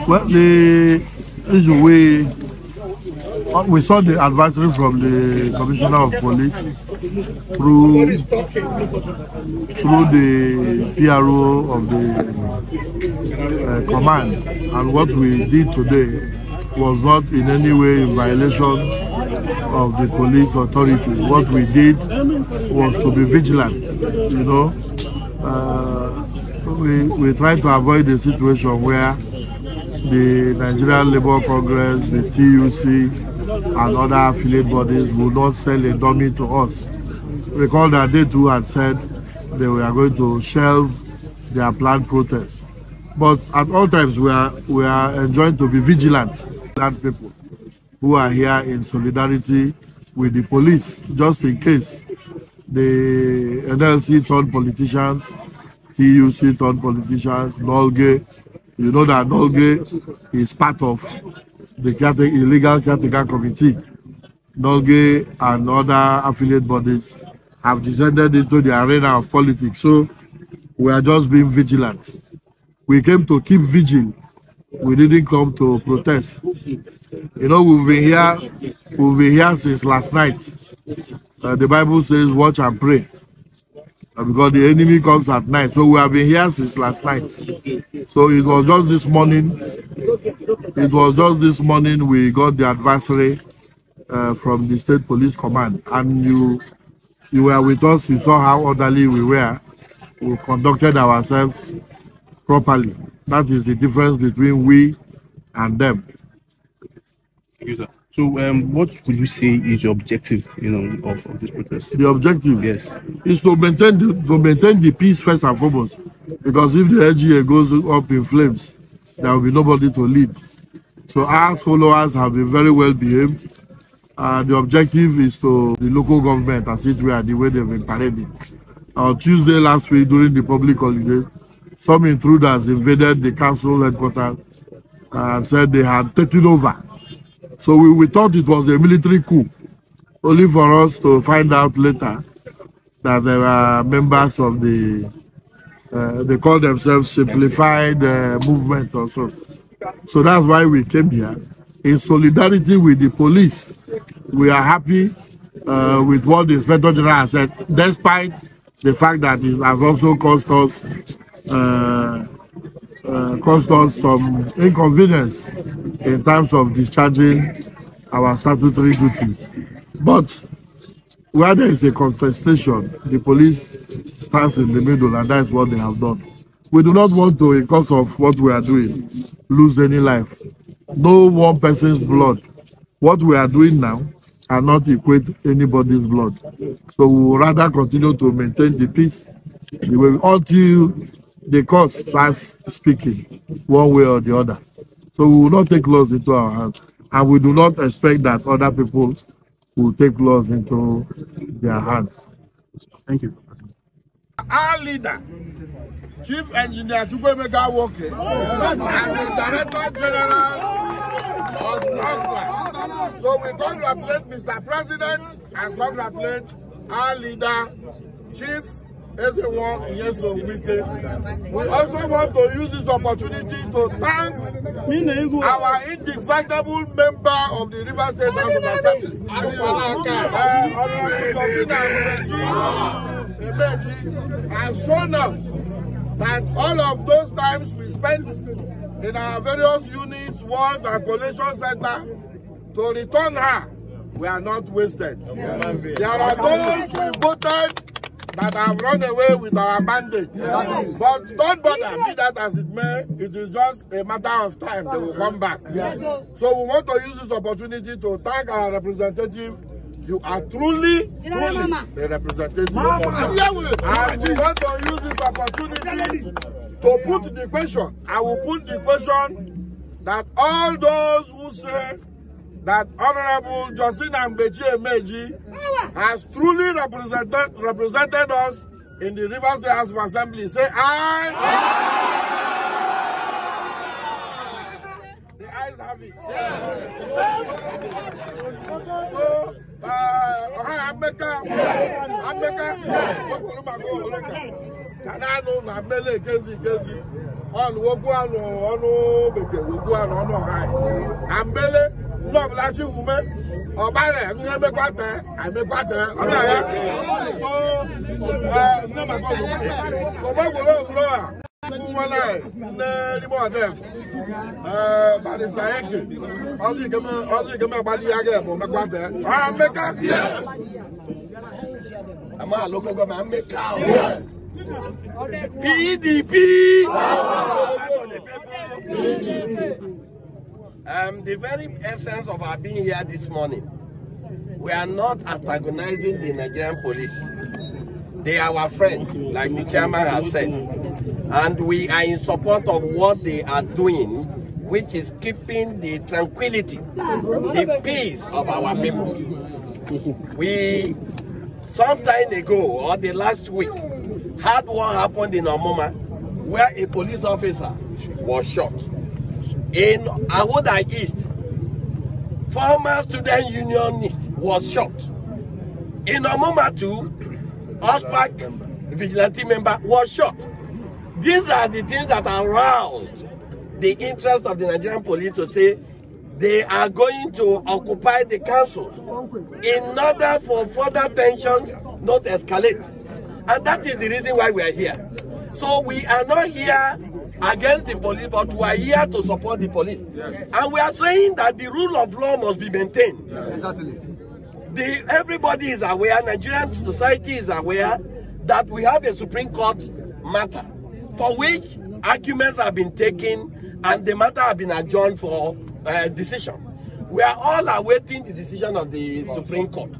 Well, the issue we saw the advisory from the Commissioner of Police through the PRO of the command, and what we did today was not in any way in violation of the police authorities. What we did was to be vigilant, you know. We try to avoid a situation where the Nigerian Labour Congress, the TUC, and other affiliate bodies will not sell a dummy to us. Recall that they too had said they were going to shelve their planned protest. But at all times we are enjoined to be vigilant. That people who are here in solidarity with the police, just in case the NLC turned politicians, TUC turned politicians, Nolge. You know that Nolge is part of the illegal caretaker committee. Nolge and other affiliate bodies have descended into the arena of politics. So we are just being vigilant. We came to keep vigil. We didn't come to protest. You know, we've been here since last night. The Bible says, watch and pray. Because the enemy comes at night. So we have been here since last night. So it was just this morning. We got the advisory from the State Police Command. And you were with us. You saw how orderly we were. We conducted ourselves properly. That is the difference between we and them. Thank you, sir. So, what would you say is your objective, of this protest? The objective, yes, is to maintain the peace first and foremost. Because if the LGA goes up in flames, there will be nobody to lead. So our followers have been very well behaved. The objective is to the local government, as it were, the way they've been parading. On Tuesday last week, during the public holiday, some intruders invaded the council headquarters and said they had taken over. So we thought it was a military coup, only for us to find out later that there were members of they call themselves Simplified Movement or so. So that's why we came here. In solidarity with the police, we are happy with what the Inspector General has said, despite the fact that it has also cost us some inconvenience in terms of discharging our statutory duties. But where there is a contestation, the police stands in the middle, and that is what they have done. We do not want to, because of what we are doing, lose any life. No one person's blood. What we are doing now cannot equate anybody's blood. So we will rather continue to maintain the peace until the court starts speaking one way or the other. So we will not take laws into our hands. And we do not expect that other people will take laws into their hands. Thank you. Our leader, Chief Engineer Chukwemeka Wike, and the Director General of NASFA. So we congratulate Mr. President and congratulate our leader, Chief Wike. We also want to use this opportunity to thank our indefatigable member of the River State House of Assembly, has shown us that all of those times we spent in our various units, wards, and collation center to return her, we are not wasted. There are those who voted that have run away with our mandate. But don't bother, be that as it may, it is just a matter of time they will come back. So we want to use this opportunity to thank our representative. You are truly a representative. And we want to use this opportunity to put the question. I will put the question that all those who say that Honorable Justin Emeji has truly represented us in the River State House of Assembly. Say aye. The ayes have it. So, on Woguano, Ono, Woguano, Ono High. Ambele, no Blachi woman, or by the never got there, I make water. So, never go. So, what will blow? The more them. But it's like all you come about the again, make water. I'm make up here. I'm a local government, make out. PDP. The very essence of our being here this morning, we are not antagonizing the Nigerian police. They are our friends, like the chairman has said. And we are in support of what they are doing, which is keeping the tranquility, the peace of our people. We, some time ago, or the last week, had what happened in Omoma, where a police officer was shot. In Ahoda East, former student unionist was shot. In Omoma too, Ospak vigilante member was shot. These are the things that aroused the interest of the Nigerian police to say they are going to occupy the councils in order for further tensions not to escalate. And that is the reason why we are here. So we are not here against the police, but we are here to support the police. Yes. And we are saying that the rule of law must be maintained. Yes. Exactly. Everybody is aware, Nigerian society is aware that we have a Supreme Court matter for which arguments have been taken and the matter have been adjourned for decision. We are all awaiting the decision of the Supreme Court,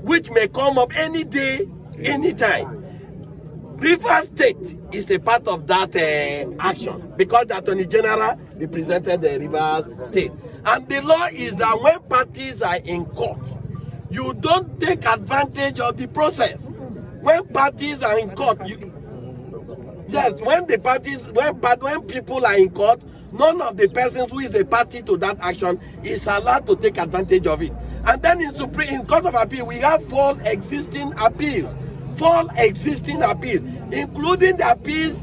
which may come up any day, any time. Rivers State is a part of that action because the Attorney General represented the Rivers State. And the law is that when parties are in court, you don't take advantage of the process. When parties are in court, yes, when people are in court, none of the persons who is a party to that action is allowed to take advantage of it. And then in Court of Appeal, we have 4 existing appeals. 4 existing appeals, including the appeals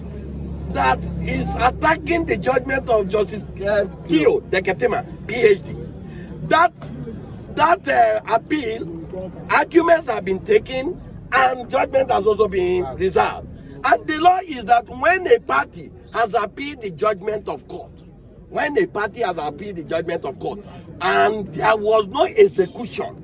that is attacking the judgment of Justice Kio Deketima, PhD. That appeal, arguments have been taken and judgment has also been reserved. And the law is that when a party has appealed the judgment of court, and there was no execution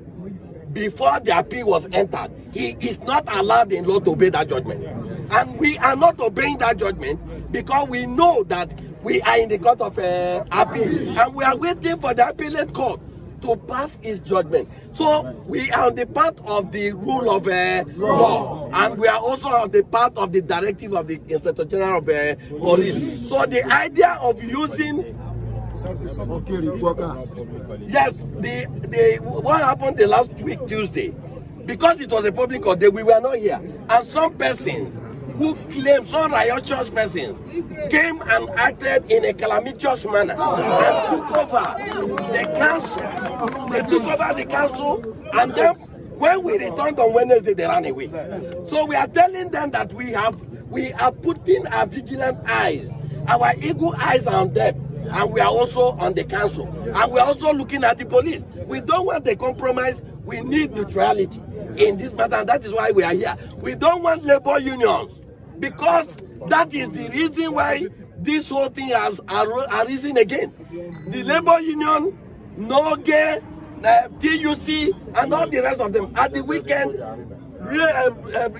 before the appeal was entered, he is not allowed in law to obey that judgment. And we are not obeying that judgment because we know that we are in the court of appeal and we are waiting for the appellate court to pass its judgment. So we are on the part of the rule of law, and we are also on the part of the directive of the Inspector General of Police. So the idea of using yes, what happened the last week Tuesday, because it was a public holiday, we were not here, and some persons who claim, some riotous persons came and acted in a calamitous manner and took over the council. They took over the council, and then when we returned on Wednesday, they ran away. So we are telling them that we are putting our vigilant eyes, our eagle eyes on them, and we are also on the council, and we are also looking at the police. We don't want a compromise. We need neutrality in this matter, and that is why we are here. We don't want labor unions, because that is the reason why this whole thing has arisen again. The labor union, NOGE, TUC, and all the rest of them at the weekend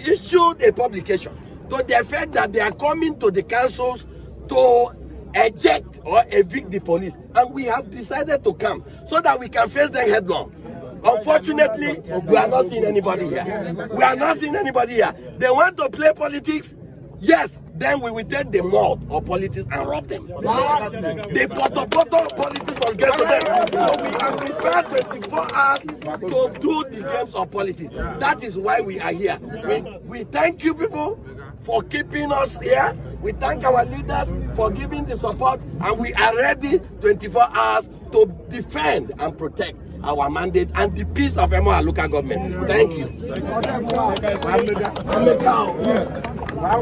issued a publication to the effect that they are coming to the councils to eject or evict the police, and we have decided to come so that we can face them headlong. Unfortunately, we are not seeing anybody here. We are not seeing anybody here. They want to play politics. Yes, then we will take the mud of politics and rob them. The poto politics will get to them. So we are prepared 24 hours to do the games of politics. That is why we are here. We thank you people for keeping us here. We thank our leaders for giving the support, and we are ready 24 hours to defend and protect our mandate and the peace of Emoa local government. Thank you. Lá,